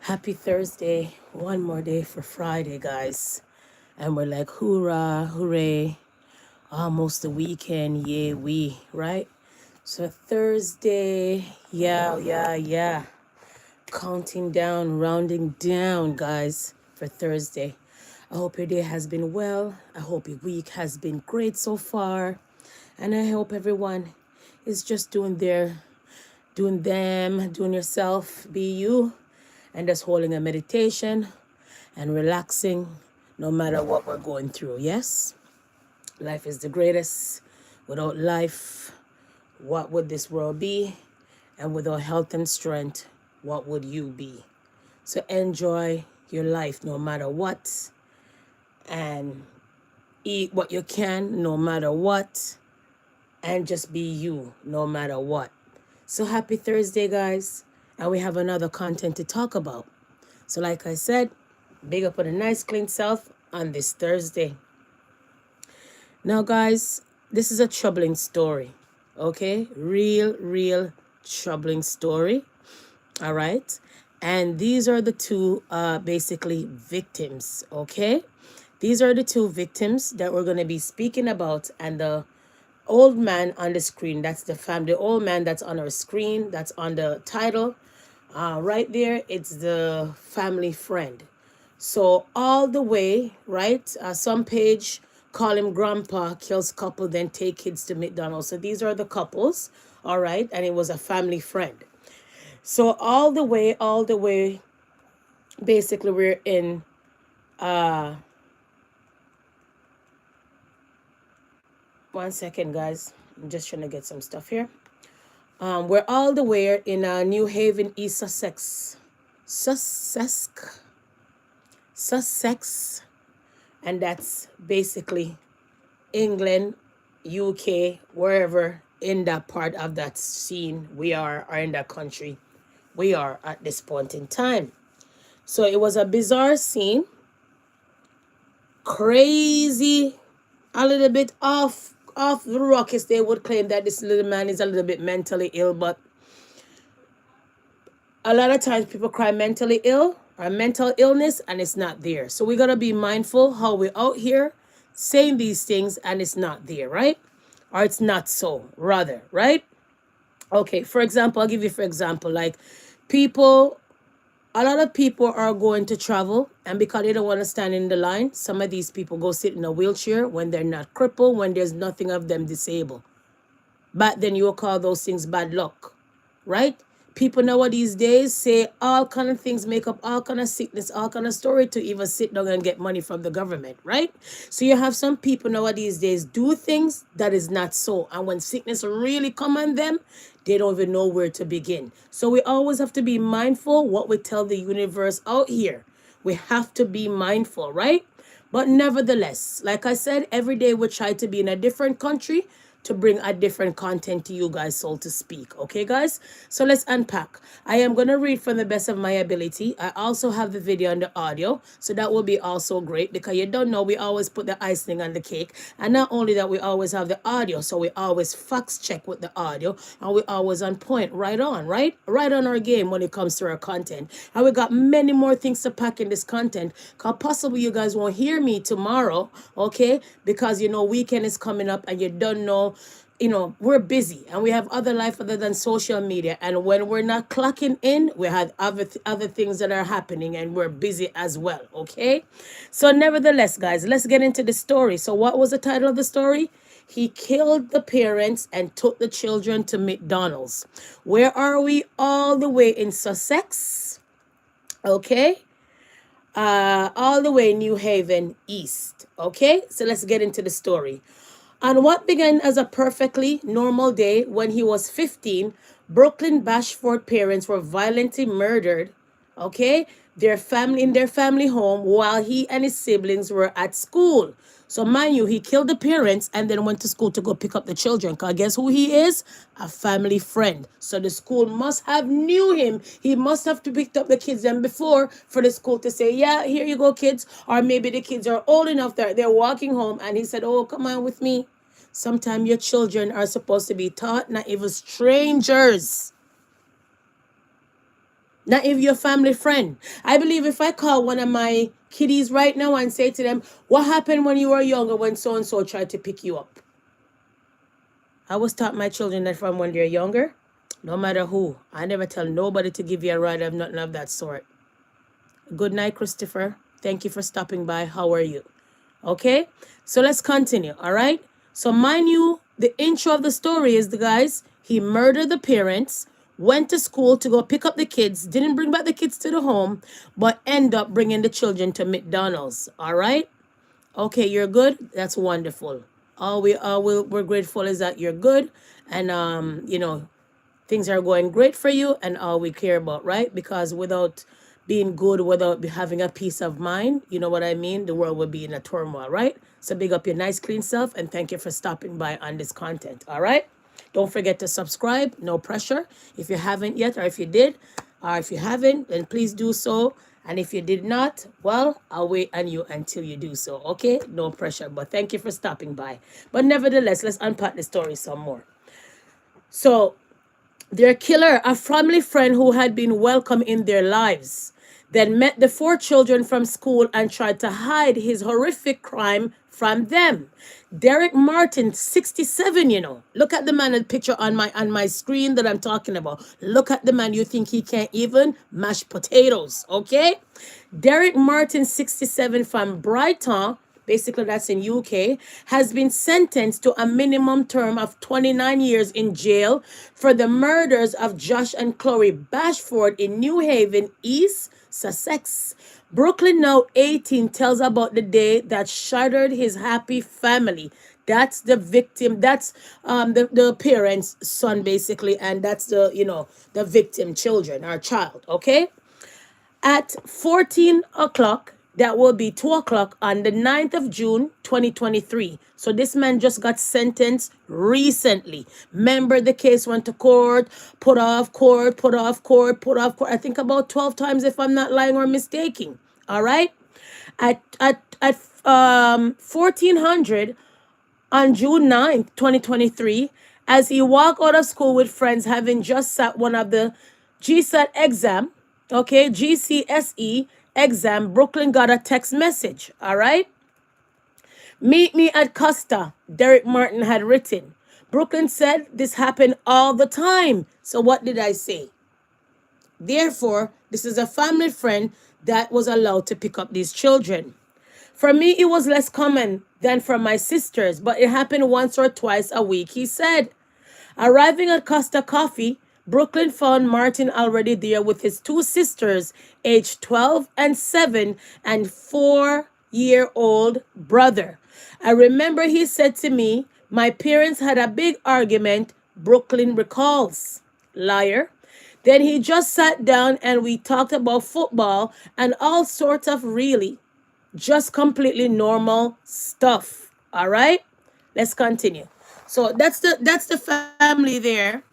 Happy Thursday. One more day for Friday, guys. And we're like, hoorah, hooray. Almost the weekend. Yeah, right? So Thursday. Yeah. Counting down, rounding down, guys, for Thursday. I hope your day has been well. I hope your week has been great so far. And I hope everyone is just doing doing yourself, be you, and just holding a meditation and relaxing no matter what we're going through. Yes, life is the greatest. Without life, what would this world be? And without health and strength, what would you be? So enjoy your life no matter what, and eat what you can no matter what, and just be you no matter what. So happy Thursday, guys. And we have another content to talk about. So like I said, big up on a nice clean self on this Thursday. Now, guys, this is a troubling story. Okay? Real troubling story. All right? And these are the two basically victims. Okay? These are the two victims that we're going to be speaking about. And the old man on the screen, that's the old man that's on our screen, that's on the title. Right there, it's the family friend. So all the way, right? Some page call him grandpa, kills couple, then take kids to McDonald's. So these are the couples, all right? And it was a family friend. So all the way, basically we're in, one second, guys. I'm just trying to get some stuff here. We're all the way in Newhaven, East Sussex. Sussex, and that's basically England, UK, wherever in that part of that scene we are, or in that country we are at this point in time. So it was a bizarre scene, crazy, a little bit off the rockets. They would claim that this little man is a little bit mentally ill, but a lot of times people cry mentally ill or mental illness and it's not there. So we got to be mindful how we're out here saying these things and it's not there, right? Or it's not so, rather, right? Okay, for example, I'll give you for example, like a lot of people are going to travel, and because they don't want to stand in the line, some of these people go sit in a wheelchair when they're not crippled, when there's nothing of them disabled. But then you'll call those things bad luck, right? People nowadays days say all kind of things, make up all kind of sickness, all kind of story to even sit down and get money from the government, right? So you have some people nowadays days do things that is not so. And when sickness really come on them, they don't even know where to begin. So we always have to be mindful what we tell the universe out here. We have to be mindful, right? But nevertheless, like I said, every day we try to be in a different country to bring a different content to you guys, so to speak. Okay, guys? So let's unpack. I am going to read from the best of my ability. I also have the video and the audio, so that will be also great, because you don't know, we always put the icing on the cake. And not only that, we always have the audio, so we always fact check with the audio, and we always on point, right on, right? Right on our game when it comes to our content. And we got many more things to pack in this content, because possibly you guys won't hear me tomorrow, okay? Because, you know, weekend is coming up and you don't know, you know, we're busy and we have other life other than social media. And when we're not clocking in, we have other things that are happening and we're busy as well. Okay. So nevertheless, guys, let's get into the story. So what was the title of the story? He killed the parents and took the children to McDonald's. Where are we? All the way in Sussex. Okay. All the way Newhaven East. Okay. So let's get into the story. On what began as a perfectly normal day when he was 15, Brooklyn Bashford parents were violently murdered, okay, in their family home while he and his siblings were at school. So mind you, he killed the parents and then went to school to go pick up the children. Because guess who he is? A family friend. So the school must have knew him. He must have to picked up the kids then before for the school to say, yeah, here you go, kids. Or maybe the kids are old enough that they're walking home and he said, oh, come on with me. Sometimes your children are supposed to be taught, not even strangers. Not if you're a family friend. I believe if I call one of my kiddies right now and say to them, what happened when you were younger when so and so tried to pick you up? I always taught my children that from when they're younger, no matter who, I never tell nobody to give you a ride of nothing of that sort. Good night, Christopher. Thank you for stopping by. How are you? Okay, so let's continue. All right. So mind you, the intro of the story is the guys, he murdered the parents, went to school to go pick up the kids, didn't bring back the kids to the home, but end up bringing the children to McDonald's. All right. Okay, you're good. That's wonderful. We're grateful is that you're good, and things are going great for you, and all we care about, right? Because without being good, without having a peace of mind, you know what I mean? The world would be in a turmoil, right? So big up your nice, clean self, and thank you for stopping by on this content, all right? Don't forget to subscribe, no pressure. If you haven't yet, or if you did, or if you haven't, then please do so. And if you did not, well, I'll wait on you until you do so, okay? No pressure, but thank you for stopping by. But nevertheless, let's unpack the story some more. So, their killer, a family friend who had been welcome in their lives, then met the four children from school and tried to hide his horrific crime from them. Derek Martin, 67, Look at the man in the picture on my screen that I'm talking about. Look at the man. You think he can't even mash potatoes, okay? Derek Martin, 67, from Brighton, basically that's in UK, has been sentenced to a minimum term of 29 years in jail for the murders of Josh and Chloe Bashford in Newhaven, East Sussex. Brooklyn, now 18, tells about the day that shattered his happy family. That's the victim. That's the parents' son, basically, and that's the victim children, our child, okay? At 14 o'clock, that will be 2 o'clock on the 9th of June, 2023. So this man just got sentenced recently. Remember, the case went to court, put off court, put off court, put off court. I think about 12 times if I'm not lying or mistaking. All right? At 1400 on June 9th, 2023, as he walked out of school with friends having just sat one of the GSAT exam, okay, GCSE exam, Brooklyn got a text message, all right? Meet me at Costa, Derek Martin had written. Brooklyn said this happened all the time. So what did I say? Therefore, this is a family friend that was allowed to pick up these children. For me, it was less common than for my sisters, but it happened once or twice a week, he said. Arriving at Costa Coffee, Brooklyn found Martin already there with his two sisters, aged 12 and 7, and 4-year-old brother. I remember he said to me, my parents had a big argument, Brooklyn recalls. Liar. Then he just sat down and we talked about football and all sorts of really just completely normal stuff. All right, let's continue. So that's the family there.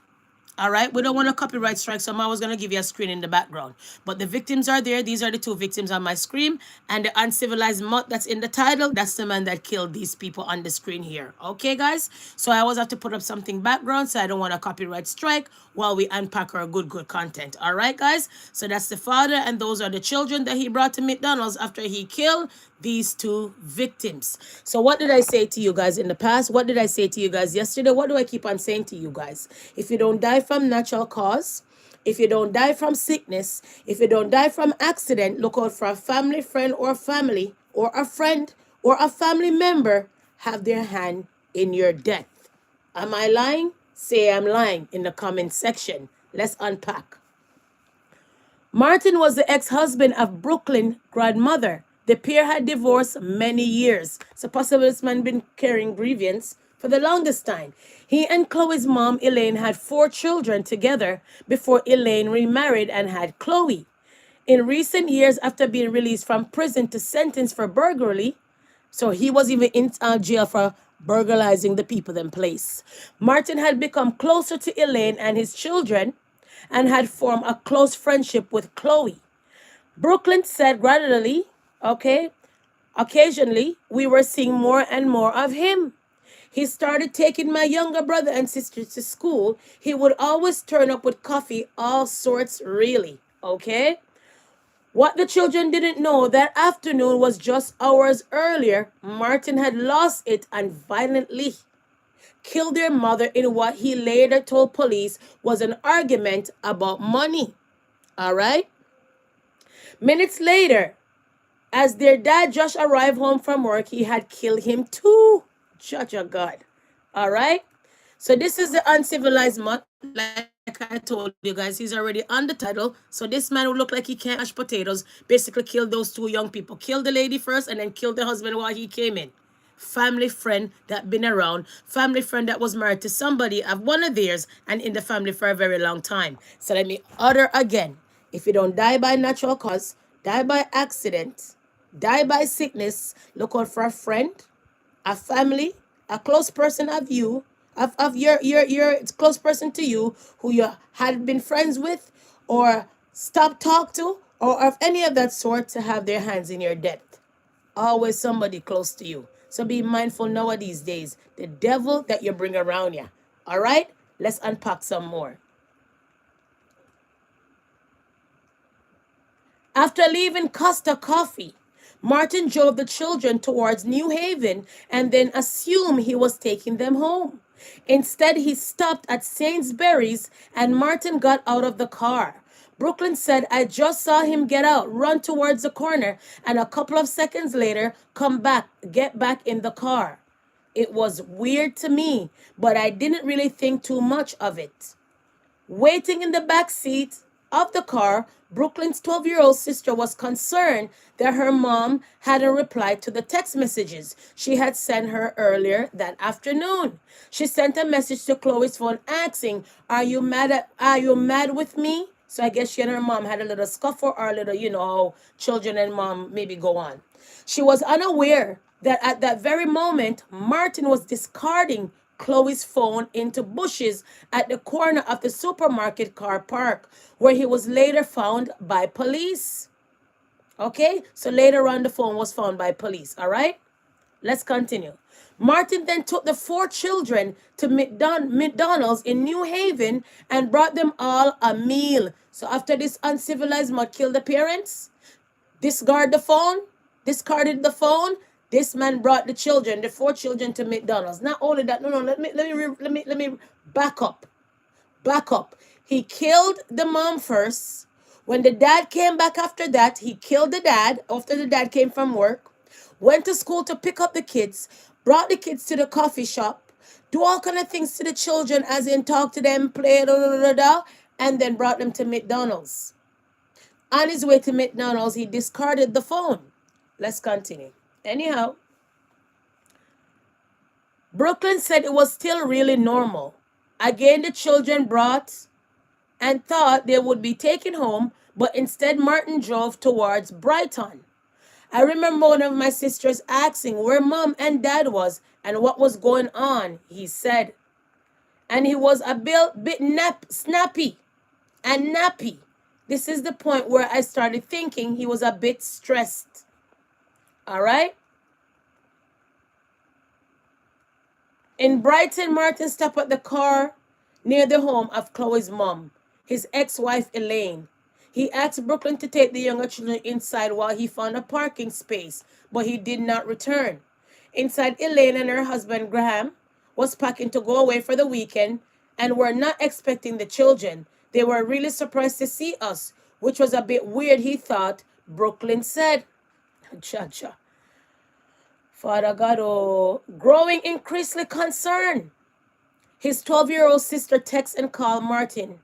All right, we don't want a copyright strike, so I'm always going to give you a screen in the background. But the victims are there. These are the two victims on my screen. And the uncivilized mutt that's in the title, that's the man that killed these people on the screen here. Okay, guys? So I always have to put up something background, so I don't want a copyright strike while we unpack our good content. All right, guys? So that's the father, and those are the children that he brought to McDonald's after he killed these two victims. So what did I say to you guys in the past? What did I say to you guys yesterday? What do I keep on saying to you guys? If you don't die from natural cause, if you don't die from sickness, if you don't die from accident, look out for a family friend or family or a friend or a family member have their hand in your death. Am I lying? Say I'm lying in the comment section. Let's unpack. Martin was the ex-husband of Brooklyn's grandmother. The pair had divorced many years. So possibly this man been carrying grievance for the longest time. He and Chloe's mom, Elaine, had 4 children together before Elaine remarried and had Chloe. In recent years, after being released from prison to sentence for burglary, so he was even in jail for burglarizing the people in place, Martin had become closer to Elaine and his children and had formed a close friendship with Chloe. Brooklyn said gradually, occasionally, we were seeing more and more of him. He started taking my younger brother and sister to school. He would always turn up with coffee, all sorts, really. Okay? What the children didn't know that afternoon was just hours earlier, Martin had lost it and violently killed their mother in what he later told police was an argument about money. All right? Minutes later, as their dad just arrived home from work, he had killed him too. Judge of God. All right? So this is the uncivilized mutt. Like I told you guys, he's already on the title. So this man who looked like he can't mash potatoes basically killed those two young people. Killed the lady first and then killed the husband while he came in. Family friend that been around. Family friend that was married to somebody of one of theirs and in the family for a very long time. So let me utter again. If you don't die by natural cause, die by accident, die by sickness, look out for a friend, a family, a close person of you, of your close person to you who you had been friends with or stopped talk to or of any of that sort to have their hands in your death. Always somebody close to you. So be mindful nowadays days. The devil that you bring around you. All right? Let's unpack some more. After leaving Costa Coffee, Martin drove the children towards Newhaven and then assumed he was taking them home. Instead, he stopped at Sainsbury's and Martin got out of the car. Brooklyn said, I just saw him get out, run towards the corner, and a couple of seconds later, get back in the car. It was weird to me, but I didn't really think too much of it. Waiting in the back seat of the car, Brooklyn's 12-year-old sister was concerned that her mom hadn't replied to the text messages she had sent her earlier that afternoon. She sent a message to Chloe's phone asking, are you mad with me? So I guess she and her mom had a little scuffle or a little, how children and mom maybe go on. She was unaware that at that very moment, Martin was discarding Chloe's phone into bushes at the corner of the supermarket car park, where he was later found by police. Okay, so later on the phone was found by police. All right, let's continue. Martin then took the 4 children to McDonald's in Newhaven and brought them all a meal. So after this uncivilized mutt killed the parents, discarded the phone, this man brought the 4 children to McDonald's. Not only that, no, let me back up. He killed the mom first. When the dad came back after that, he killed the dad after the dad came from work, went to school to pick up the kids, brought the kids to the coffee shop, do all kind of things to the children as in talk to them, play, and then brought them to McDonald's. On his way to McDonald's, he discarded the phone. Let's continue. Anyhow, Brooklyn said it was still really normal. Again, the children brought and thought they would be taken home, but instead Martin drove towards Brighton. I remember one of my sisters asking where mom and dad was and what was going on, he said. And he was a bit snappy and nappy. This is the point where I started thinking he was a bit stressed. All right. In Brighton, Martin stopped at the car near the home of Chloe's mom, his ex-wife Elaine. He asked Brooklyn to take the younger children inside while he found a parking space, but he did not return. Inside, Elaine and her husband Graham was packing to go away for the weekend and were not expecting the children. They were really surprised to see us, which was a bit weird, he thought, Brooklyn said. Cha-cha. Father God, growing increasingly concerned. His 12-year-old sister texts and called Martin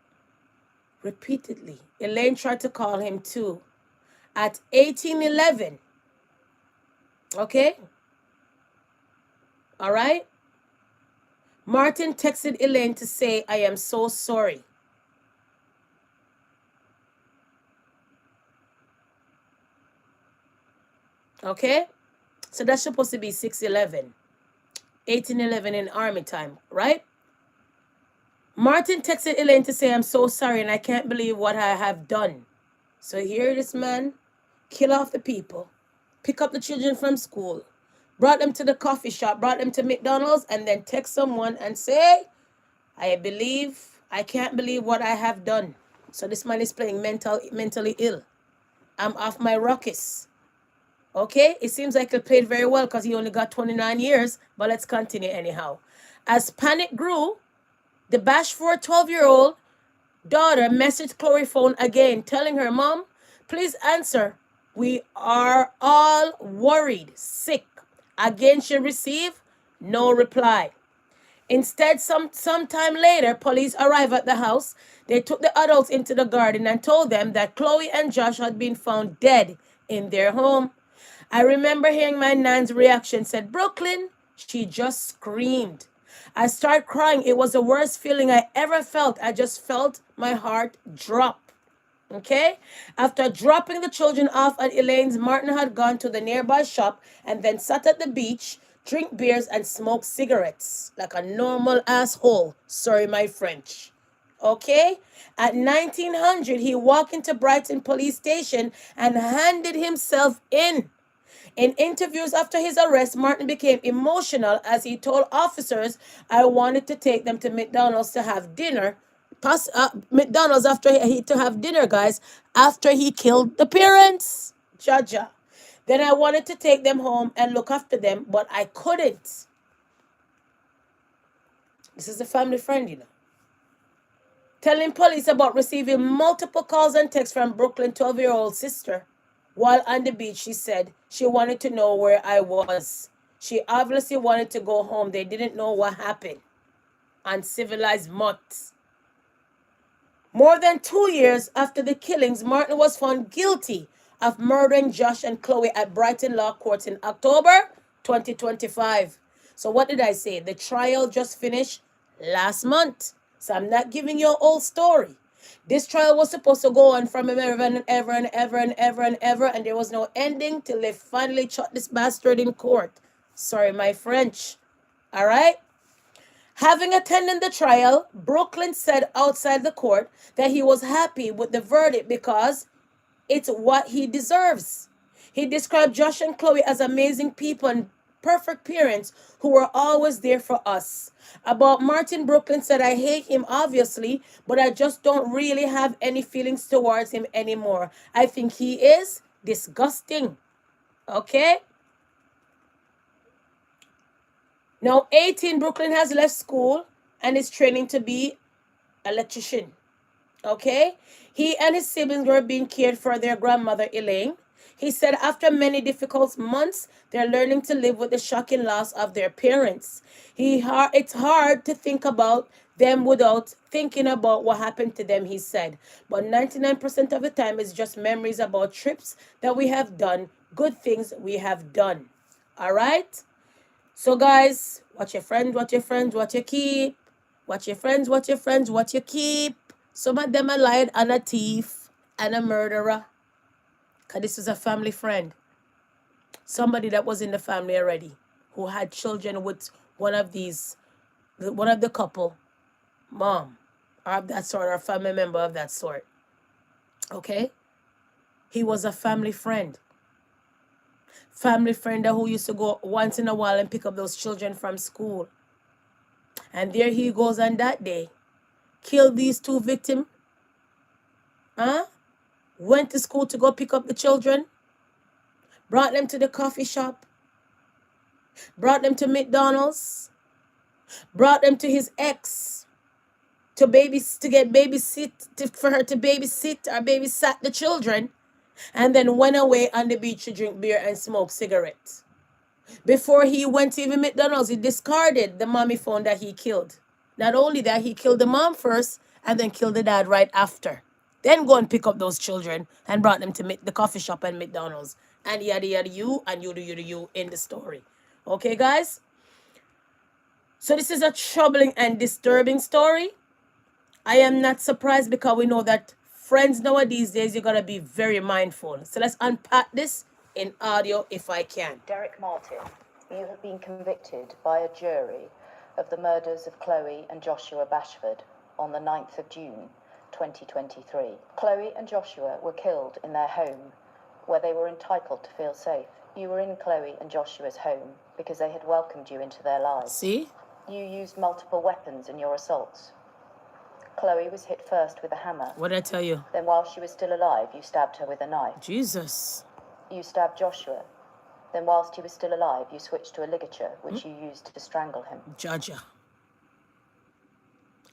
repeatedly. Elaine tried to call him too. At 18:11. Okay? All right? Martin texted Elaine to say, I am so sorry. Okay? So that's supposed to be 6:11. 18:11 in army time, right? Martin texted Elaine to say, I'm so sorry and I can't believe what I have done. So here this man, kill off the people, pick up the children from school, brought them to the coffee shop, brought them to McDonald's, and then text someone and say, I can't believe what I have done. So this man is playing mentally ill. I'm off my ruckus. Okay, it seems like he played very well because he only got 29 years, but let's continue anyhow. As panic grew, the bashful 12-year-old daughter messaged Chloe's phone again, telling her, Mom, please answer. We are all worried, sick. Again, she received no reply. Instead, sometime later, police arrived at the house. They took the adults into the garden and told them that Chloe and Josh had been found dead in their home. I remember hearing my nan's reaction, said, Brooklyn. She just screamed. I started crying. It was the worst feeling I ever felt. I just felt my heart drop. Okay? After dropping the children off at Elaine's, Martin had gone to the nearby shop and then sat at the beach, drink beers, and smoke cigarettes like a normal asshole. Sorry, my French. Okay? At 1900, he walked into Brighton police station and handed himself in. In interviews after his arrest, Martin became emotional as he told officers, I wanted to take them to McDonald's to have dinner. McDonald's to have dinner, guys, after he killed the parents. Jaja. Then I wanted to take them home and look after them, but I couldn't. This is a family friend, you know. Telling police about receiving multiple calls and texts from Brooklyn 12-year-old sister. While on the beach, she said she wanted to know where I was. She obviously wanted to go home. They didn't know what happened. Uncivilized mutts. More than 2 years after the killings, Martin was found guilty of murdering Josh and Chloe at Brighton Law Courts in October 2025. So what did I say? The trial just finished last month. So I'm not giving you a whole story. This trial was supposed to go on from ever and ever and ever and ever and ever, and there was no ending till they finally shot this bastard in court. Sorry, my French. All right? Having attended the trial, Brooklyn said outside the court that he was happy with the verdict because it's what he deserves. He described Josh and Chloe as amazing people and perfect parents who were always there for us. About Martin, Brooklyn said, I hate him, obviously, but I just don't really have any feelings towards him anymore. I think he is disgusting. Okay? Now, 18, Brooklyn has left school and is training to be an electrician. Okay? He and his siblings were being cared for their grandmother, Elaine. He said after many difficult months, they're learning to live with the shocking loss of their parents. It's hard to think about them without thinking about what happened to them, he said. But 99% of the time, it's just memories about trips that we have done, good things we have done. All right? So, guys, watch your friends, what you keep. Watch your friends, what you keep. Some of them are lied and a thief and a murderer. Because this is a family friend. Somebody that was in the family already. Who had children with one of the couple. Mom. Or of that sort. Or a family member of that sort. Okay? He was a family friend. Family friend who used to go once in a while and pick up those children from school. And there he goes on that day. Killed these two victims. Went to school to go pick up the children. Brought them to the coffee shop. Brought them to McDonald's. Brought them to his ex. For her to babysit or babysat the children. And then went away on the beach to drink beer and smoke cigarettes. Before he went to even McDonald's, he discarded the mommy phone that he killed. Not only that, he killed the mom first and then killed the dad right after. Then go and pick up those children and brought them to the coffee shop and McDonald's. And yada yada you and you in the story. Okay, guys? So this is a troubling and disturbing story. I am not surprised because we know that friends nowadays days, you got to be very mindful. So let's unpack this in audio if I can. Derek Martin, you have been convicted by a jury of the murders of Chloe and Joshua Bashford on the 9th of June, 2023. Chloe and Joshua were killed in their home, where they were entitled to feel safe. You were in Chloe and Joshua's home because they had welcomed you into their lives. See? You used multiple weapons in your assaults. Chloe was hit first with a hammer. What did I tell you? Then while she was still alive, you stabbed her with a knife. Jesus. You stabbed Joshua. Then whilst he was still alive, you switched to a ligature, which you used to strangle him. Jaja.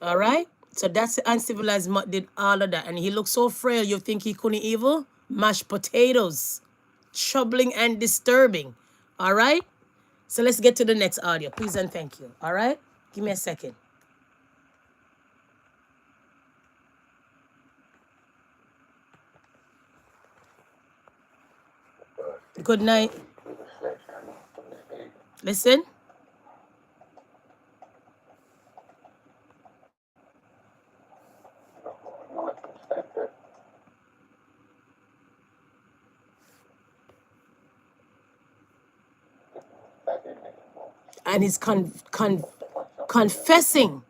All right? So that's the uncivilized mutt did all of that. And he looked so frail, you think he couldn't evil? Mashed potatoes. Troubling and disturbing. All right? So let's get to the next audio. Please and thank you. All right? Give me a second. Good night. Listen. And he's confessing.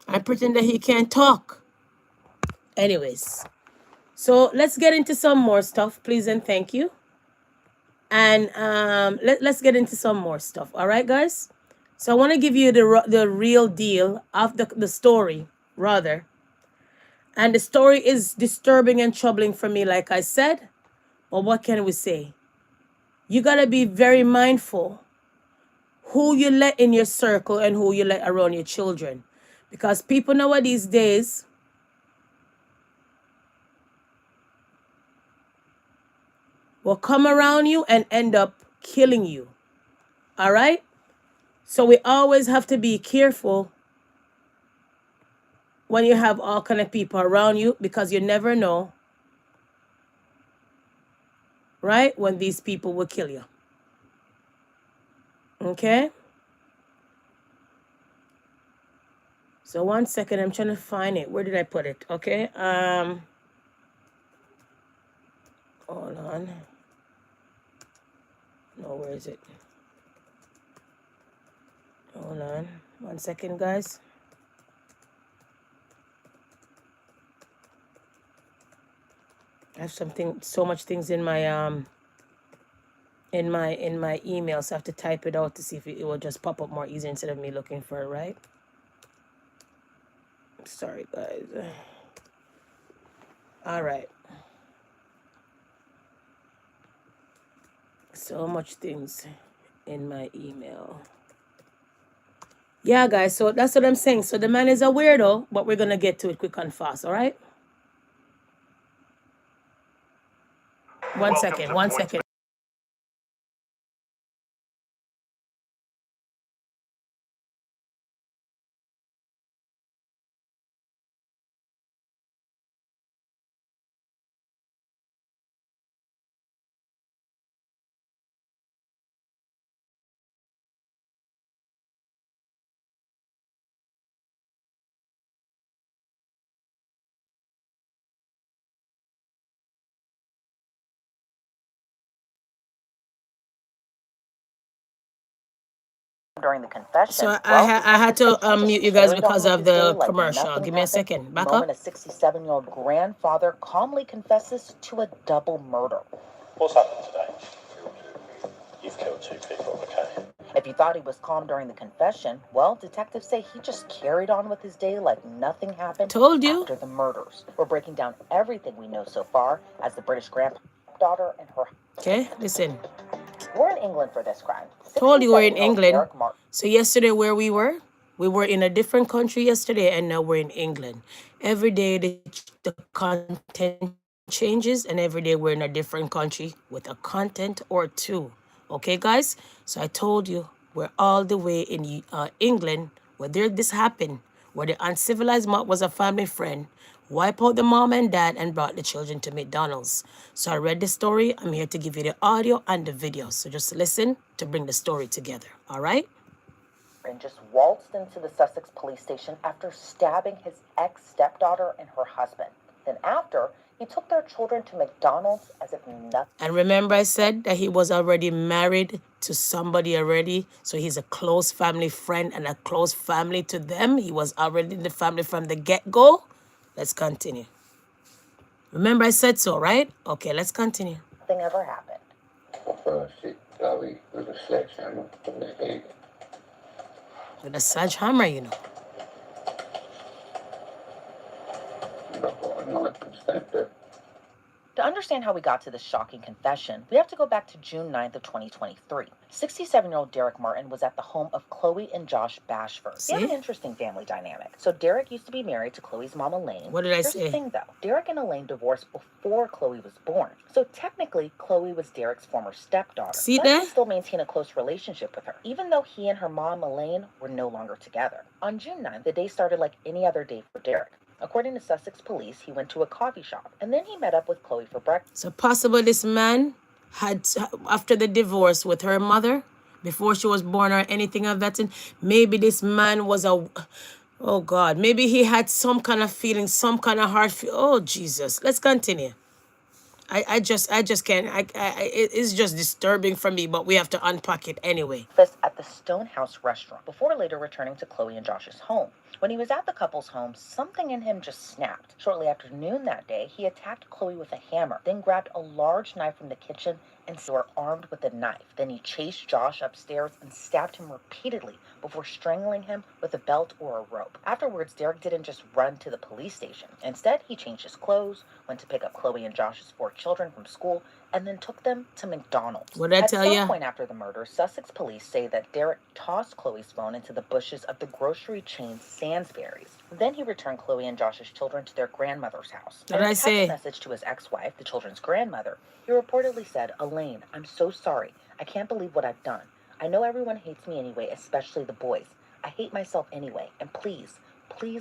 I pretend that he can't talk. Anyways. So let's get into some more stuff, please and thank you. And let's get into some more stuff. All right, guys? So I want to give you the real deal of the story, rather. And the story is disturbing and troubling for me, like I said. But what can we say? You got to be very mindful who you let in your circle and who you let around your children. Because people nowadays days will come around you and end up killing you. All right? So we always have to be careful when you have all kind of people around you, because you never know, right, when these people will kill you. Okay? So 1 second, I'm trying to find it. Where did I put it? Okay. Hold on. No, where is it? Hold on. 1 second, guys. I have so much things in my email, so I have to type it out to see if it will just pop up more easy instead of me looking for it, right? Sorry, guys. All right. So much things in my email. Yeah, guys, so that's what I'm saying. So the man is a weirdo, but we're going to get to it quick and fast, all right? 1 second, 1 second. During the confession, So I had to mute you guys because of the commercial. Give me a second. Back up. A 67-year-old grandfather calmly confesses to a double murder. What's happened today? You've killed 2 people, okay? If you thought he was calm during the confession, well, detectives say he just carried on with his day like nothing happened. Told you. After the murders. We're breaking down everything we know so far as the British granddaughter and her... Okay, listen. We're in England for this crime. Told you we're in 67-year-old England. Eric Martin. So yesterday where we were in a different country yesterday, and now we're in England. Every day the content changes, and every day we're in a different country with a content or two. Okay, guys? So I told you we're all the way in England where this happened, where the uncivilized mob was a family friend, wipe out the mom and dad, and brought the children to McDonald's. So I read the story. I'm here to give you the audio and the video. So just listen to bring the story together. All right? And just waltzed into the Sussex police station after stabbing his ex-stepdaughter and her husband. Then after, he took their children to McDonald's as if nothing... And remember I said that he was already married to somebody already. So he's a close family friend and a close family to them. He was already in the family from the get-go. Let's continue. Remember I said so, right? Okay, let's continue. Nothing ever happened. First, Chloe with a sledgehammer from the head. With a sledgehammer, you know. To understand how we got to this shocking confession, we have to go back to June 9th of 2023. 67-year-old Derek Martin was at the home of Chloe and Josh Bashford. They had an interesting family dynamic. So Derek used to be married to Chloe's mom, Elaine. What did I Here's say? the thing, though. Derek and Elaine divorced before Chloe was born. So technically, Chloe was Derek's former stepdaughter. See but there? he still maintained a close relationship with her, even though he and her mom, Elaine, were no longer together. On June 9th, the day started like any other day for Derek. According to Sussex police, he went to a coffee shop, and then he met up with Chloe for breakfast. So possible this man had, after the divorce with her mother, before she was born or anything of that, maybe this man was a, oh God, maybe he had some kind of feeling, some kind of heart feel. Oh Jesus, let's continue. I just can't, it's just disturbing for me, but we have to unpack it anyway. At the Stonehouse restaurant before later returning to Chloe and Josh's home. When he was at the couple's home, something in him just snapped. Shortly after noon that day, he attacked Chloe with a hammer, then grabbed a large knife from the kitchen and were armed with the knife. Then he chased Josh upstairs and stabbed him repeatedly before strangling him with a belt or a rope. Afterwards, Derek didn't just run to the police station. Instead, he changed his clothes, went to pick up Chloe and Josh's 4 children from school, and then took them to McDonald's. What did I tell you? At some point after the murder, Sussex police say that Derek tossed Chloe's phone into the bushes of the grocery chain Sainsbury's. Then he returned Chloe and Josh's children to their grandmother's house. What did I say? In a text message to his ex-wife, the children's grandmother, he reportedly said, "Elaine, I'm so sorry. I can't believe what I've done. I know everyone hates me anyway, especially the boys. I hate myself anyway, and please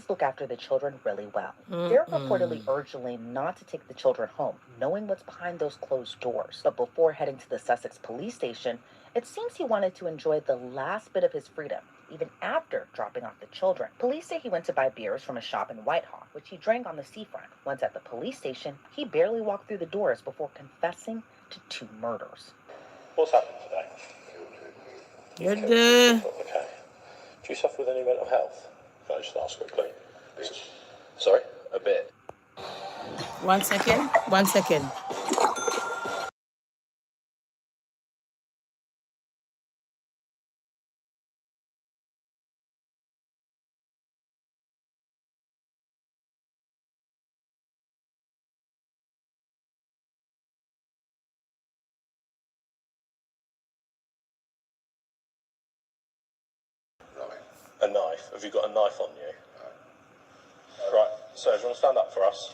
look after the children really well." Derek reportedly urged Elaine not to take the children home, knowing what's behind those closed doors. But before heading to the Sussex police station, it seems he wanted to enjoy the last bit of his freedom, even after dropping off the children. Police say he went to buy beers from a shop in Whitehall, which he drank on the seafront. Once at the police station, he barely walked through the doors before confessing to 2 murders. What's happened today? You're Okay. Do you suffer with any mental health? Can I just ask quickly? Sorry? A bit. 1 second. 1 second. A knife? Have you got a knife on you? Right, so do you want to stand up for us?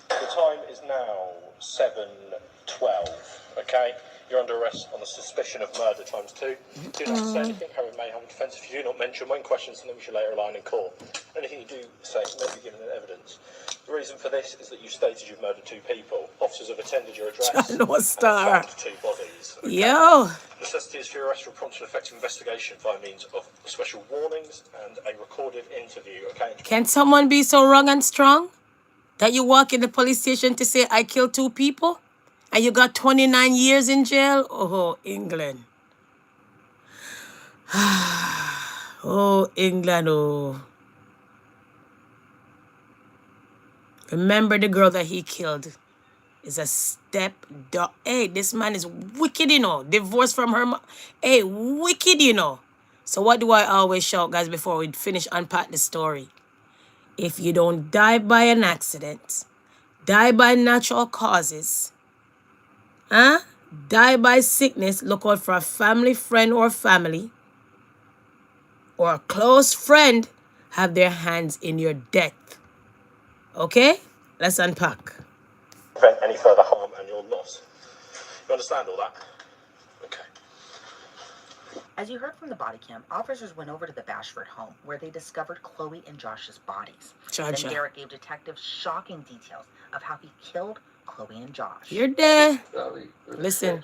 The time is now 7:12, okay? You're under arrest on the suspicion of murder times 2. Do not say anything, Harry may have a defence if you do not mention when questions, and then we should later align in court. Anything you do say may be given in evidence. The reason for this is that you stated you've murdered 2 people. Officers have attended your address and found 2 bodies. Okay? Yo! Necessities for your arrest will prompt an effective investigation by means of special warnings and a recorded interview, okay? Can someone be so wrong and strong that you walk in the police station to say, I killed 2 people? And you got 29 years in jail? Oh, England. Oh, England, oh. Remember the girl that he killed is a stepdaughter. Hey, this man is wicked, you know. Divorced from her mom. Hey, wicked, you know. So what do I always shout, guys, before we finish unpack the story? If you don't die by an accident, die by natural causes, die by sickness, look out for a family friend or family or a close friend have their hands in your death. Okay? Let's unpack. Prevent any further harm and your loss. You understand all that? Okay. As you heard from the body cam, officers went over to the Bashford home where they discovered Chloe and Josh's bodies. Then Derek gave detectives shocking details of how he killed Chloe and Josh. You're there. Listen.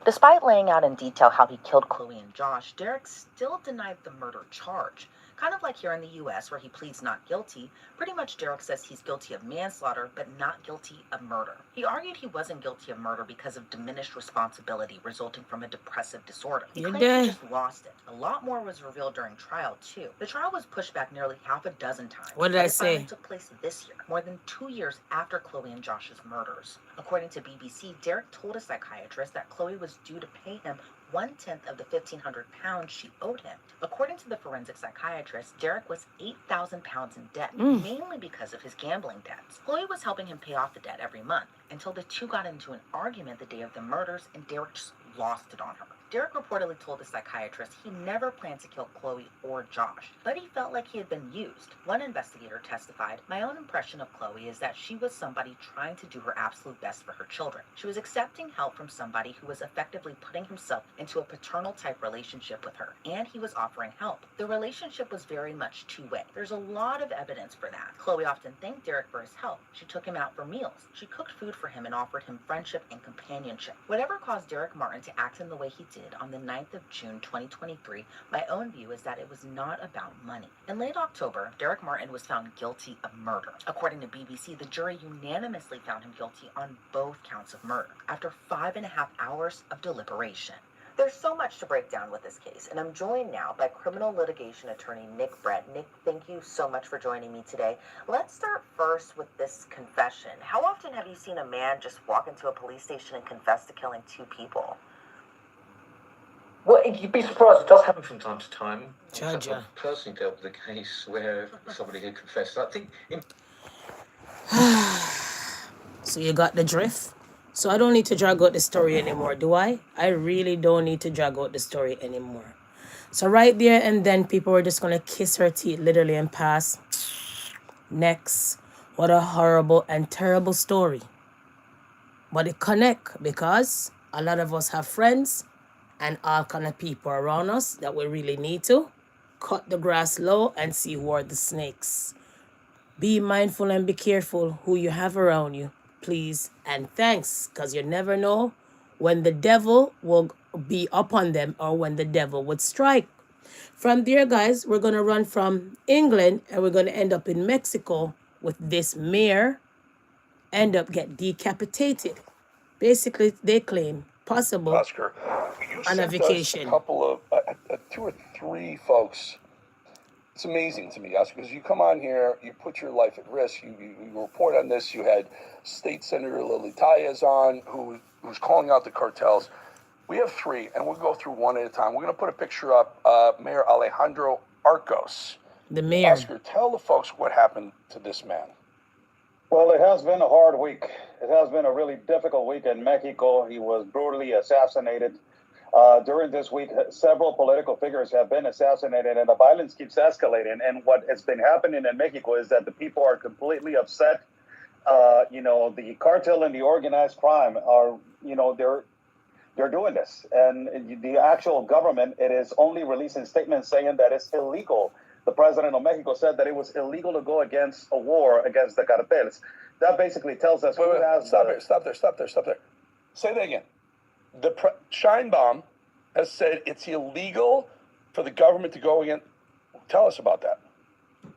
Despite laying out in detail how he killed Chloe and Josh, Derek still denied the murder charge. Kind of like here in the US where he pleads not guilty, pretty much Derek says he's guilty of manslaughter but not guilty of murder. He argued he wasn't guilty of murder because of diminished responsibility resulting from a depressive disorder. He claimed he just lost it. A lot more was revealed during trial too. The trial was pushed back nearly half a dozen times. What did I say? It took place this year, more than 2 years after Chloe and Josh's murders. According to BBC, Derek told a psychiatrist that Chloe was due to pay him 1/10 of the £1,500 she owed him. According to the forensic psychiatrist, Derek was £8,000 in debt, mainly because of his gambling debts. Chloe was helping him pay off the debt every month until the two got into an argument the day of the murders and Derek just lost it on her. Derek reportedly told the psychiatrist he never planned to kill Chloe or Josh, but he felt like he had been used. One investigator testified, "My own impression of Chloe is that she was somebody trying to do her absolute best for her children. She was accepting help from somebody who was effectively putting himself into a paternal-type relationship with her, and he was offering help. The relationship was very much two-way. There's a lot of evidence for that. Chloe often thanked Derek for his help. She took him out for meals. She cooked food for him and offered him friendship and companionship. Whatever caused Derek Martin to act in the way he did on the 9th of June 2023, my own view is that it was not about money." In late October, Derek Martin was found guilty of murder. According to BBC, the jury unanimously found him guilty on both counts of murder after 5.5 hours of deliberation. There's so much to break down with this case, and I'm joined now by criminal litigation attorney Nick Brett. Nick, thank you so much for joining me today. Let's start first with this confession. How often have you seen a man just walk into a police station and confess to killing 2 people? Well, you'd be surprised. It does happen from time to time. Judge. I've personally dealt with a case where somebody had confessed. I think... So you got the drift? So I don't need to drag out the story anymore, do I? I really don't need to drag out the story anymore. So right there and then people were just going to kiss her teeth literally and pass. Next. What a horrible and terrible story. But it connect because a lot of us have friends and all kind of people around us that we really need to cut the grass low and see who are the snakes. Be mindful and be careful who you have around you, please. And thanks, because you never know when the devil will be upon them or when the devil would strike. From there, guys, we're going to run from England and we're going to end up in Mexico with this mayor end up get decapitated. Basically, they claim possible Oscar, you on a sent vacation. us a couple of 2 or 3 folks. It's amazing to me, Oscar, because you come on here, you put your life at risk, you report on this. You had State Senator Lily Tellez on, who's calling out the cartels. We have 3, and we'll go through one at a time. We're going to put a picture up, Mayor Alejandro Arcos. The mayor. Oscar, tell the folks what happened to this man. Well, it has been a hard week. It has been a really difficult week in Mexico. He was brutally assassinated. During this week, several political figures have been assassinated, and the violence keeps escalating. And what has been happening in Mexico is that the people are completely upset. The cartel and the organized crime are, they're doing this. And the actual government, it is only releasing statements saying that it's illegal. The president of Mexico said that it was illegal to go against a war against the cartels. That basically tells us who has... Stop there. Say that again. Scheinbaum has said it's illegal for the government to go against... Tell us about that.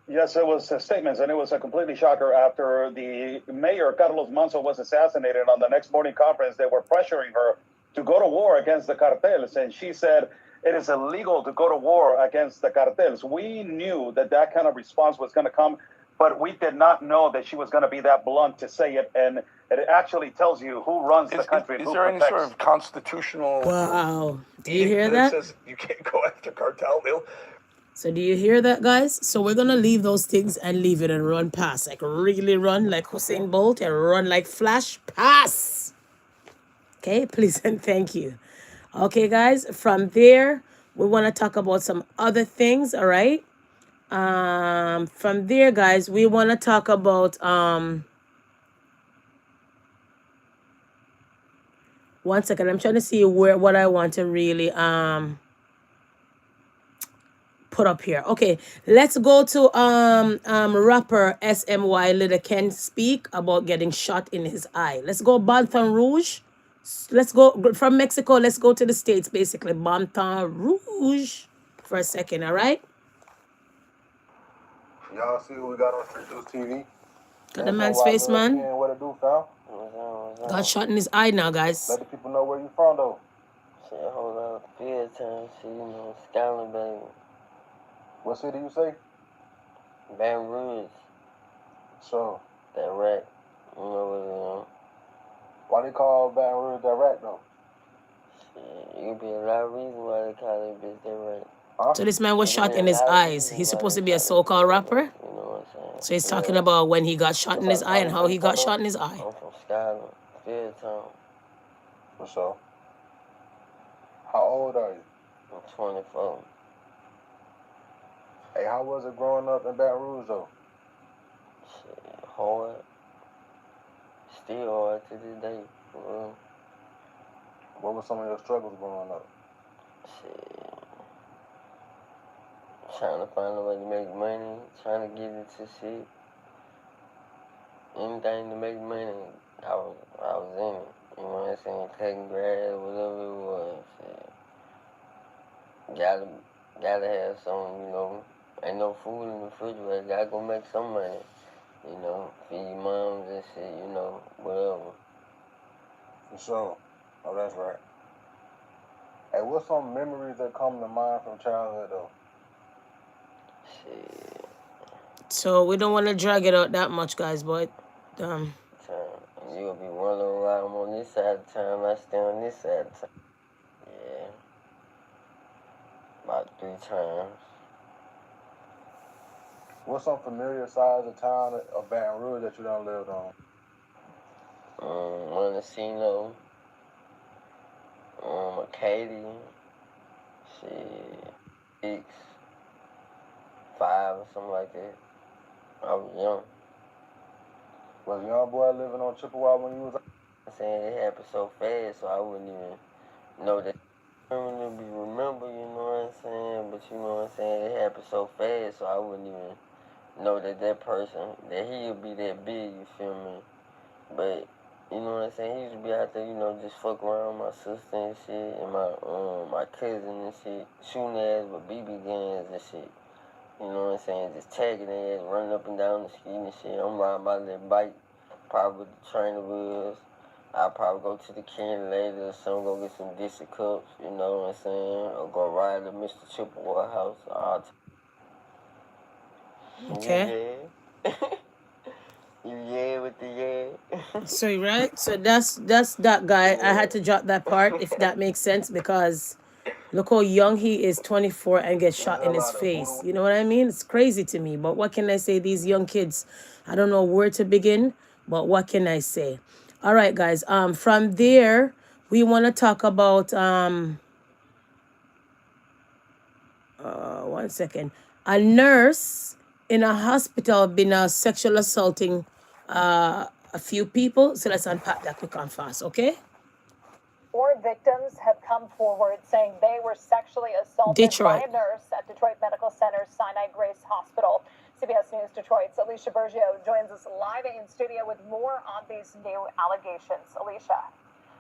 Yes, it was statements, and it was a completely shocker after the mayor, Carlos Manzo, was assassinated. On the next morning conference, they were pressuring her to go to war against the cartels, and she said it is illegal to go to war against the cartels. We knew that kind of response was going to come, but we did not know that she was going to be that blunt to say it, and it actually tells you who runs the country. Is there any sort of constitutional... Wow. Do you hear that? It says you can't go after cartel. So do you hear that, guys? So we're going to leave those things and leave it and run past. Like really run like Usain Bolt and run like Flash. Pass. Okay, please and thank you. Okay, guys, from there, we want to talk about some other things, all right? From there, guys, we want to talk about... One second, I'm trying to see what I want to really put up here. Okay, let's go to rapper SMY Little Ken speak about getting shot in his eye. Let's go Baton Rouge. Let's go from Mexico. Let's go to the States, basically. Baton Rouge for a second, all right? Y'all see what we got on Street News TV? Got the man's face, man. What it do, fam? Got shot in his eye now, guys. Let the people know where you from, though. Shit, hold up. Field time, shit, you know, Skyline, baby. What city you say? Baton Rouge. So, That rack. You know what it is. why they call Baton Rouge that rack, though? Shit, it could be a lot of reasons why they call it bitch that rack. Huh? So this man was shot in his eyes. He's supposed to be a so-called rapper. You know what I'm saying? So he's talking about when he got shot in his eye and how he got shot in his eye. I'm from Skyline, Field Town. For sure. How old are you? I'm 24. Hey, how was it growing up in Baton Rouge, though? Shit, hard. Still hard to this day, for real. What were some of your struggles growing up? Shit. Trying to find a way to make money, trying to get into shit. Anything to make money, I was in it. You know what I'm saying? Cutting grass, whatever it was. Shit. Gotta have some, you know. Ain't no food in the refrigerator. Gotta go make some money. You know, feed your moms and shit, you know, whatever. For sure. Oh, that's right. Hey, what's some memories that come to mind from childhood, though? Shit. So we don't want to drag it out that much, guys, but Time. You'll be running around on this side of town, I stay on this side of town. Yeah. About 3 times. What's some familiar sides of town of Baton Rouge that you done lived on? Montesino. Acadian. Shit. 6, 5 or something like that. I was young. Was a young boy living on Chippewa when you was... I'm saying it happened so fast, so I wouldn't even know that. I wouldn't be remember, you know what I'm saying? But you know what I'm saying? It happened so fast, so I wouldn't even know that person, that he would be that big, you feel me? But, you know what I'm saying? He used to be out there, you know, just fuck around with my sister and shit, and my cousin and shit, shooting ass with BB guns and shit. You know what I'm saying? Just tagging their ass, running up and down the street and shit. I'm riding my little bike, probably with the trainer wheels. I'll probably go to the can later or something, go get some dish cups, you know what I'm saying? Or go ride to Mr. Chippewa house. okay. Yeah. You yeah with the yeah. So right, so that's that guy. I had to drop that part if that makes sense because look how young he is, 24, and gets shot in his face. You know what I mean? It's crazy to me. But what can I say? These young kids, I don't know where to begin. But what can I say? All right, guys. From there, we want to talk about 1 second. A nurse in a hospital been sexual assaulting a few people. So let's unpack that quick and fast, okay? 4 victims have come forward saying they were sexually assaulted by a nurse at Detroit Medical Center's Sinai Grace Hospital. CBS News Detroit's Alicia Bergio joins us live in studio with more on these new allegations. Alicia.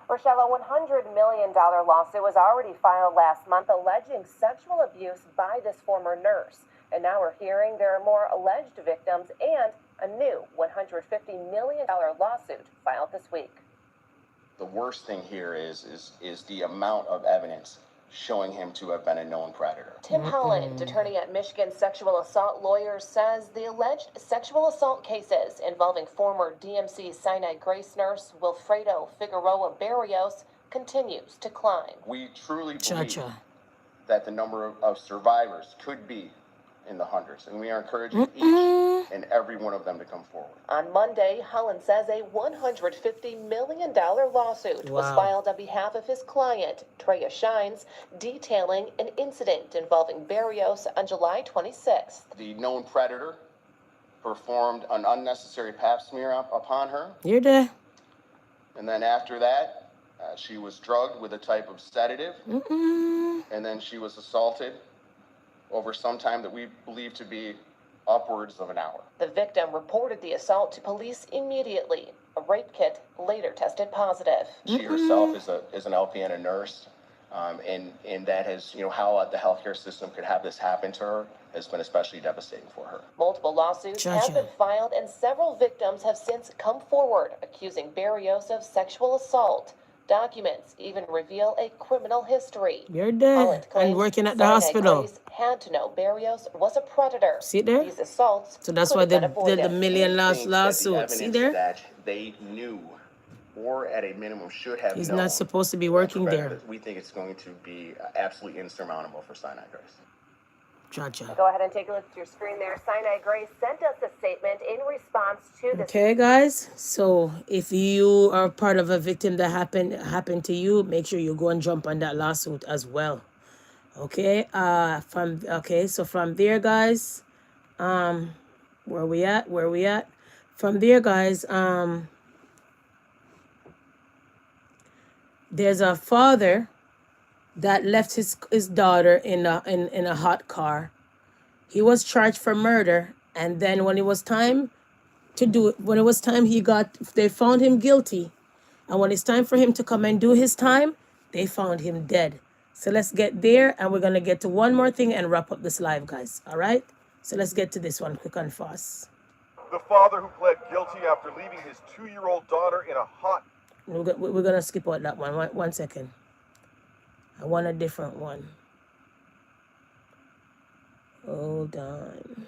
Rochelle, a $100 million lawsuit was already filed last month alleging sexual abuse by this former nurse. And now we're hearing there are more alleged victims and a new $150 million lawsuit filed this week. The worst thing here is the amount of evidence showing him to have been a known predator. Tim Holland, attorney at Michigan Sexual Assault Lawyers, says the alleged sexual assault cases involving former DMC Sinai Grace nurse Wilfredo Figueroa Barrios continues to climb. We truly believe that the number of survivors could be in the hundreds, and we are encouraging each and every one of them to come forward. On Monday, Holland says a $150 million lawsuit was filed on behalf of his client, Treya Shines, detailing an incident involving Barrios on July 26th. The known predator performed an unnecessary pap smear upon her. You're there. And then after that, she was drugged with a type of sedative, and then she was assaulted over some time that we believe to be upwards of an hour. The victim reported the assault to police immediately. A rape kit later tested positive. She herself is an LPN, a nurse. And that has, how the healthcare system could have this happen to her has been especially devastating for her. Multiple lawsuits have been filed, and several victims have since come forward accusing Barrios of sexual assault. Documents even reveal a criminal history. You're there and working at the hospital. Grace had to know Barrios was a predator. See there? These assaults So that's why they did the million Lawsuit. lawsuit. See there? That they knew, or at a minimum should have He's known, not supposed to be working there. We think it's going to be absolutely insurmountable for Sinai Grace. Cha-cha. Go ahead and take a look at your screen there. Sinai Grace sent us a statement in response to this. Okay, guys. So if you are part of a victim that happened to you, make sure you go and jump on that lawsuit as well. Okay. So from there, guys, where we at? From there, guys, there's a father that left his daughter in a hot car. He was charged for murder, and then when it was time they found him guilty, and when it's time for him to come and do his time, they found him dead. So let's get there, and we're gonna get to one more thing and wrap up this live, guys. All right. So let's get to this one quick and fast. The father who pled guilty after leaving his 2-year-old daughter in a hot. We're gonna skip out that one. One second. I want a different one. Hold on.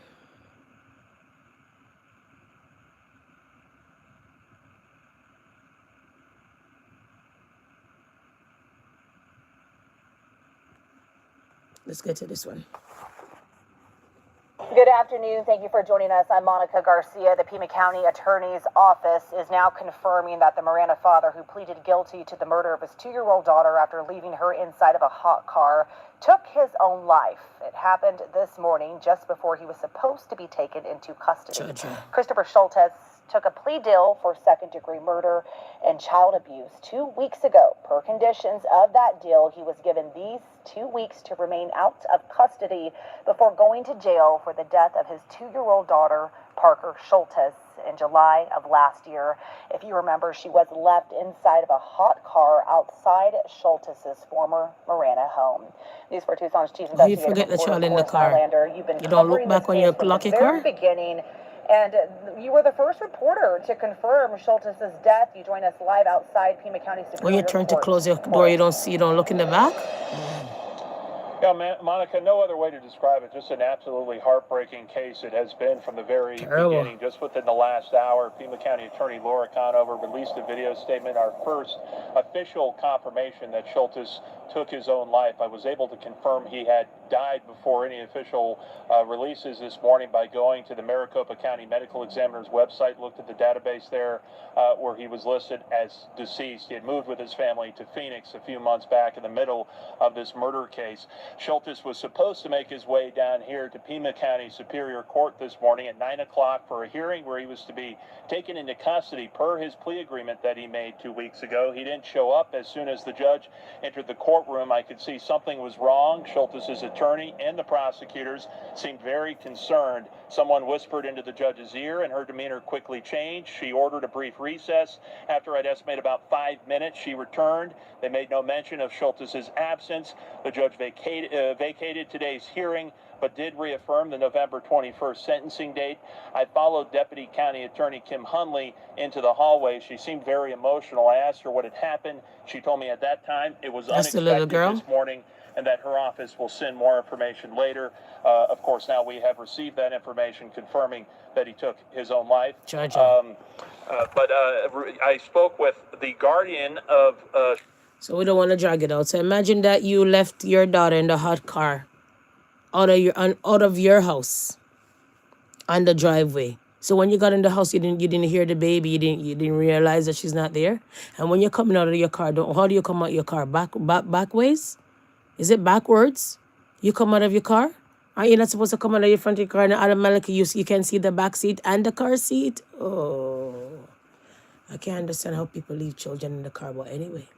Let's get to this one. Good afternoon. Thank you for joining us. I'm Monica Garcia. The Pima County Attorney's Office is now confirming that the Miranda father who pleaded guilty to the murder of his 2-year-old daughter after leaving her inside of a hot car took his own life. It happened this morning just before he was supposed to be taken into custody. Christopher Schultes took a plea deal for second-degree murder and child abuse 2 weeks ago. Per conditions of that deal, he was given these 2 weeks to remain out of custody before going to jail for the death of his 2-year-old daughter, Parker Schultes, in July of last year. If you remember, she was left inside of a hot car outside Schultes' former Marana home. These were Tucson's chief investigator. You forget the child in the car. You've been you don't look back on your lucky car? Beginning. And you were the first reporter to confirm Schultes' death. You joined us live outside Pima County Superior Court. When you turn to close your door, you don't look in the back? Yeah, Monica, no other way to describe it. Just an absolutely heartbreaking case it has been from the very beginning. Just within the last hour, Pima County Attorney Laura Conover released a video statement, our first official confirmation that Schultes took his own life. I was able to confirm he had died before any official releases this morning by going to the Maricopa County Medical Examiner's website, looked at the database there where he was listed as deceased. He had moved with his family to Phoenix a few months back in the middle of this murder case. Schultes was supposed to make his way down here to Pima County Superior Court this morning at 9 o'clock for a hearing where he was to be taken into custody per his plea agreement that he made 2 weeks ago. He didn't show up. As soon as the judge entered the courtroom, I could see something was wrong. Schultes' attorney and the prosecutors seemed very concerned. Someone whispered into the judge's ear, and her demeanor quickly changed. She ordered a brief recess. After I'd estimate about 5 minutes, she returned. They made no mention of Schultes' absence. The judge vacated today's hearing, but did reaffirm the November 21st sentencing date. I followed Deputy County Attorney Kim Hunley into the hallway. She seemed very emotional. I asked her what had happened. She told me at that time it was unexpected this morning, and that her office will send more information later. Of course, now we have received that information confirming that he took his own life. But I spoke with the guardian of... So we don't want to drag it out. So imagine that you left your daughter in the hot car out of your house on the driveway. So when you got in the house, you didn't hear the baby. You didn't realize that she's not there. And when you're coming out of your car, how do you come out of your car? Back ways? Is it backwards? You come out of your car? Aren't you not supposed to come out of your front of your car and automatically you can see the back seat and the car seat? Oh, I can't understand how people leave children in the car. But anyway,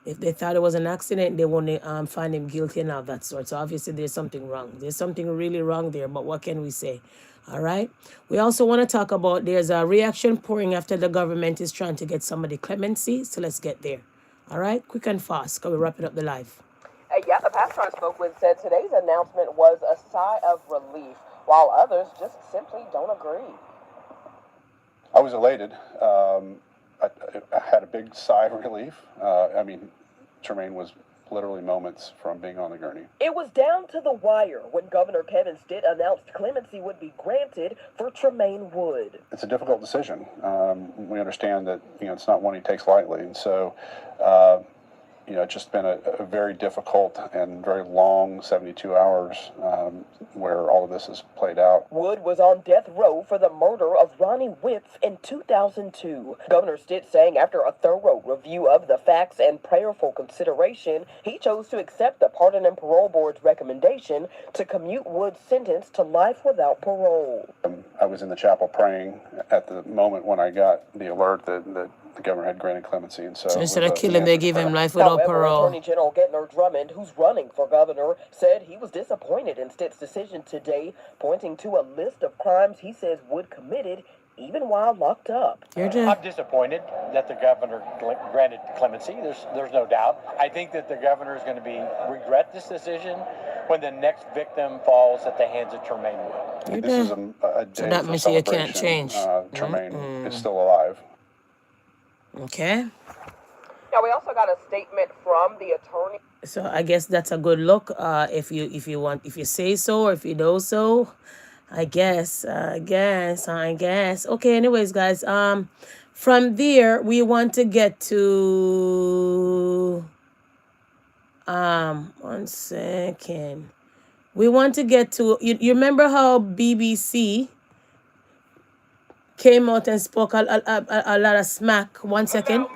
if they thought it was an accident, they won't find him guilty and all that sort. So obviously there's something wrong. There's something really wrong there. But what can we say? All right. We also want to talk about there's a reaction pouring after the government is trying to get somebody clemency. So let's get there. All right, quick and fast, because we're wrapping up the live. Yeah, the pastor I spoke with said today's announcement was a sigh of relief, while others just simply don't agree. I was elated. I had a big sigh of relief. I mean, Tremaine was literally moments from being on the gurney. It was down to the wire when Governor Kevin Stitt announced clemency would be granted for Tremaine Wood. It's a difficult decision. We understand that it's not one he takes lightly, and so it's just been a very difficult and very long 72 hours where all of this has played out. Wood was on death row for the murder of Ronnie Whipf in 2002. Governor Stitt saying after a thorough review of the facts and prayerful consideration, he chose to accept the Pardon and Parole Board's recommendation to commute Wood's sentence to life without parole. I was in the chapel praying at the moment when I got the alert that the governor had granted clemency, and so instead of killing, they give him life without parole. Attorney General Gettner Drummond, who's running for governor, said he was disappointed in Stitt's decision today, pointing to a list of crimes he says Wood committed even while locked up. I'm disappointed that the governor granted clemency. There's no doubt. I think that the governor is going to regret this decision when the next victim falls at the hands of Tremaine Wood. This is a day So that for means you can't celebration. change. Tremaine is still alive. Okay. Now we also got a statement from the attorney. So I guess that's a good look. If you say so, or if you do so, I guess. Okay. Anyways, guys. From there we want to get to. 1 second. We want to get to. You remember how BBC came out and spoke a lot of smack. 1 second.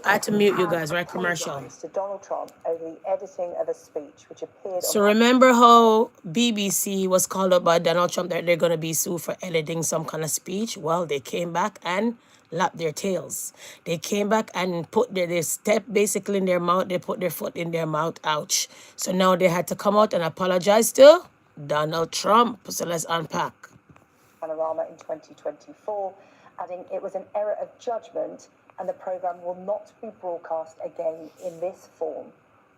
I had to mute you guys, right? Commercial. To Donald Trump over the editing of a speech which appeared So remember how BBC was called up by Donald Trump that they're going to be sued for editing some kind of speech? Well, they came back and lapped their tails. They came back and put their step basically in their mouth. They put their foot in their mouth. Ouch. So now they had to come out and apologize to Donald Trump. So let's unpack. Panorama in 2024, adding it was an error of judgment and the program will not be broadcast again in this form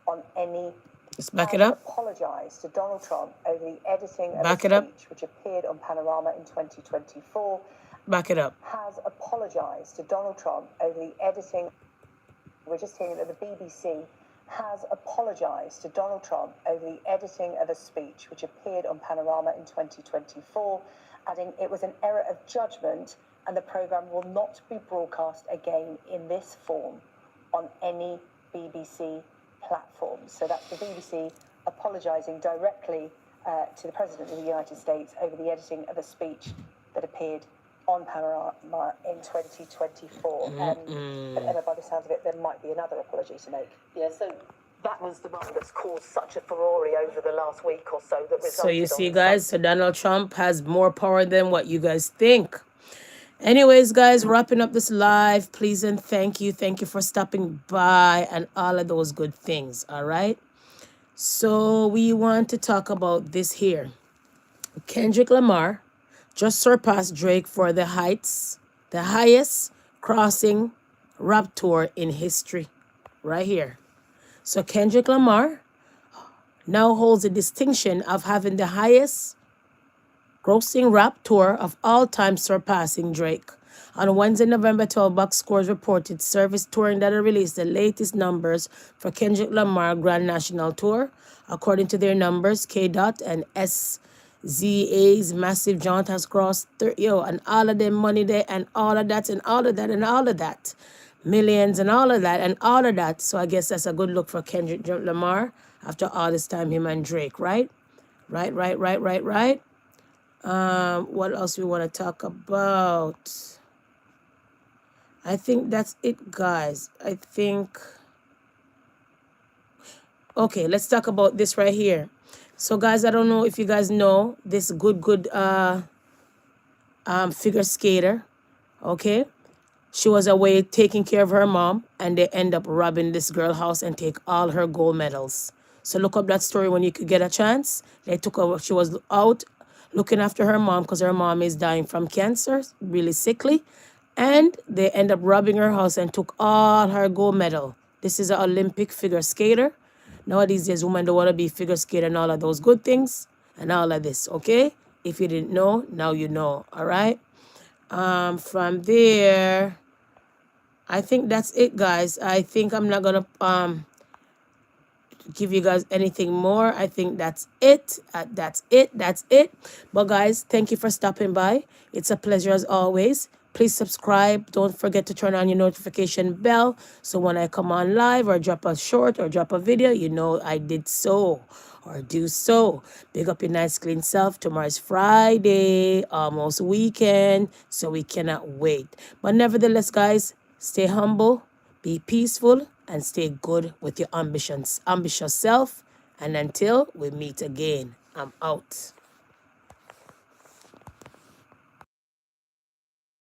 on any. Let's back it up. Apologise to Donald Trump over the editing of Back a it up. speech which appeared on Panorama in 2024. Back it up. Has apologised to Donald Trump over the editing. We're just hearing that the BBC has apologised to Donald Trump over the editing of a speech which appeared on Panorama in 2024, adding it was an error of judgment and the programme will not be broadcast again in this form on any BBC platform. So that's the BBC apologising directly to the President of the United States over the editing of a speech that appeared on Panorama in 2024. But Emma, by the sounds of it, there might be another apology to make. Yeah, so that was the one that's caused such a furore over the last week or so. That resulted So you see, on guys, so Donald Trump has more power than what you guys think. Anyways, guys, wrapping up this live, please and thank you. Thank you for stopping by and all of those good things, all right? So we want to talk about this here. Kendrick Lamar just surpassed Drake for the highest crossing rap tour in history, right here. So Kendrick Lamar now holds the distinction of having the highest grossing rap tour of all time, surpassing Drake. On Wednesday, November 12, Box Scores reported Service Touring Data released the latest numbers for Kendrick Lamar Grand National Tour. According to their numbers, K-Dot and SZA's massive jaunt has crossed and all of them money there and all of that and all of that and all of that. Millions and all of that and all of that. So I guess that's a good look for Kendrick Lamar after all this time, him and Drake, right? Right. What else we want to talk about? I think that's it, guys. Okay, let's talk about this right here. So, guys, I don't know if you guys know this good figure skater, okay? She was away taking care of her mom, and they end up robbing this girl house and take all her gold medals. So look up that story when you could get a chance. They took her, she was out looking after her mom because her mom is dying from cancer, really sickly. And they end up robbing her house and took all her gold medal. This is an Olympic figure skater. Nowadays, there's women don't want to be figure skater and all of those good things and all of this, okay? If you didn't know, now you know, all right? From there, I think that's it, guys. I think I'm not going to give you guys anything more. I think that's it. That's it. But guys, thank you for stopping by. It's a pleasure as always. Please subscribe. Don't forget to turn on your notification bell so when I come on live or drop a short or drop a video, you know I did so or do so. Big up your nice clean self. Tomorrow's Friday, almost weekend, so we cannot wait. But nevertheless, guys, stay humble, be peaceful, and stay good with your ambitious self. And until we meet again, I'm out.